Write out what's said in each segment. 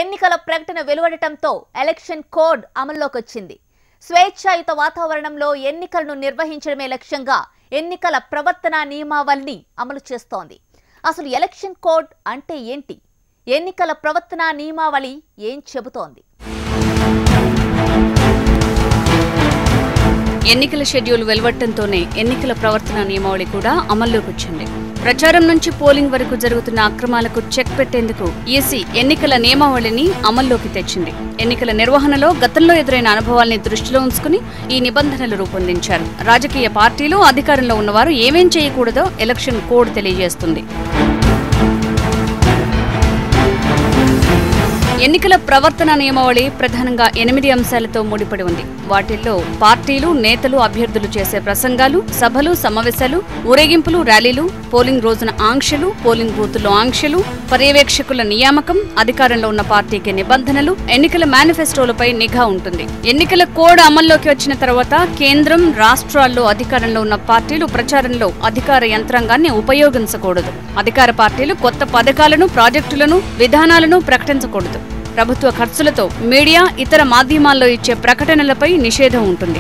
ఎన్నికల ప్రకటన వెలువడటంతో election code అమల్లోకి వచ్చింది. స్వేచ్ఛాయుత వాతావరణంలో ఎన్నికలను నిర్వహించడమే లక్ష్యంగా ఎన్నికల ప్రవర్తన నియమావళిని అమలు చేస్తోంది. అసలు ఎలక్షన్ కోడ్ అంటే ఏంటి? ఎన్నికల ప్రవర్తన నియమావళి ఏం చెబుతోంది? ఎన్నికల షెడ్యూల్ వెలువడటంతోనే ఎన్నికల ప్రవర్తన నియమావళి కూడా అమల్లోకి వచ్చింది. ప్రచారం నుంచి పోలింగ్ వరకు జరుగుతున్న అక్రమాలకు చెక్ పెట్టేందుకు ఈసీ ఎన్నికల నియమావళిని అమల్లోకి తెచ్చింది. ఎన్నికల నిర్వహణలో గతంలో ఎదురైన అనుభవాల్ని దృష్టిలో ఉంచుకుని ఈ నిబంధనలు రూపొందించారు. రాజకీయ పార్టీలు, అధికారంలో ఉన్నవారు ఏమేం చేయకూడదో ఎలక్షన్ కోడ్ తెలియజేస్తుంది. ఎన్నికల ప్రవర్తన నియమావళి ప్రధానంగా 8 అంశాలతో ముడిపడి ఉంది. వాటిల్లో పార్టీలు, నేతలు, అభ్యర్థులు చేసే ప్రసంగాలు, సభలు, సమావేశాలు, ఊరేగింపులు, ర్యాలీలు, పోలింగ్ రోజున ఆంక్షలు, పోలింగ్ బూతుల్లో ఆంక్షలు, పర్యవేక్షకుల నియామకం, అధికారంలో ఉన్న పార్టీకి నిబంధనలు, ఎన్నికల మేనిఫెస్టోలపై నిఘా ఉంటుంది. ఎన్నికల కోడ్ అమల్లోకి వచ్చిన తర్వాత కేంద్రం, రాష్ట్రాల్లో అధికారంలో ఉన్న పార్టీలు ప్రచారంలో అధికార యంత్రాంగాన్ని ఉపయోగించకూడదు. అధికార పార్టీలు కొత్త పథకాలను, ప్రాజెక్టులను, విధానాలను ప్రకటించకూడదు. ప్రభుత్వ ఖర్చులతో మీడియా, ఇతర మాధ్యమాల్లో ఇచ్చే ప్రకటనలపై నిషేధం ఉంటుంది.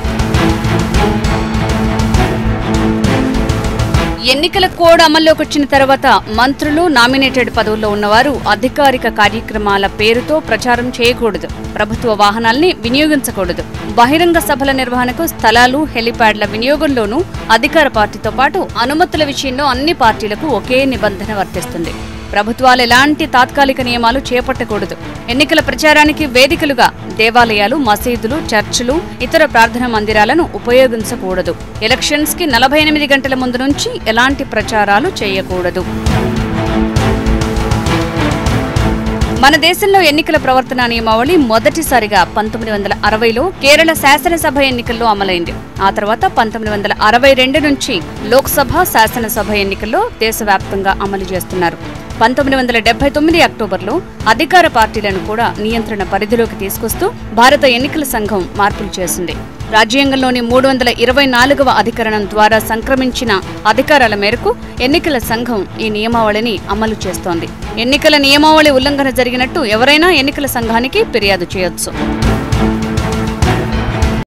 ఎన్నికల కోడ్ అమల్లోకి వచ్చిన తర్వాత మంత్రులు, నామినేటెడ్ పదవుల్లో ఉన్నవారు అధికారిక కార్యక్రమాల పేరుతో ప్రచారం చేయకూడదు. ప్రభుత్వ వాహనాల్ని వినియోగించకూడదు. బహిరంగ సభల నిర్వహణకు స్థలాలు, హెలిప్యాడ్ల వినియోగంలోనూ అధికార పార్టీతో పాటు అనుమతుల విషయంలో అన్ని పార్టీలకు ఒకే నిబంధన వర్తిస్తుంది. ప్రభుత్వాలు ఎలాంటి తాత్కాలిక నియమాలు చేపట్టకూడదు. ఎన్నికల ప్రచారానికి వేదికలుగా దేవాలయాలు, మసీదులు, చర్చిలు, ఇతర ప్రార్థనా మందిరాలను ఉపయోగించకూడదు. ఎలక్షన్స్ కి 48 గంటల ముందు నుంచి ఎలాంటి ప్రచారాలు చేయకూడదు. మన దేశంలో ఎన్నికల ప్రవర్తన నియమావళి మొదటిసారిగా 1960లో కేరళ శాసనసభ ఎన్నికల్లో అమలైంది. ఆ తర్వాత 1962 నుంచి లోక్సభ, శాసనసభ ఎన్నికల్లో దేశవ్యాప్తంగా అమలు చేస్తున్నారు. 1979 అక్టోబర్లో అధికార పార్టీలను కూడా నియంత్రణ పరిధిలోకి తీసుకొస్తూ భారత ఎన్నికల సంఘం మార్పులు చేసింది. రాజ్యాంగంలోని 324వ అధికరణం ద్వారా సంక్రమించిన అధికారాల మేరకు ఎన్నికల సంఘం ఈ నియమావళిని అమలు చేస్తోంది. ఎన్నికల నియమావళి ఉల్లంఘన జరిగినట్టు ఎవరైనా ఎన్నికల సంఘానికి ఫిర్యాదు చేయొచ్చు.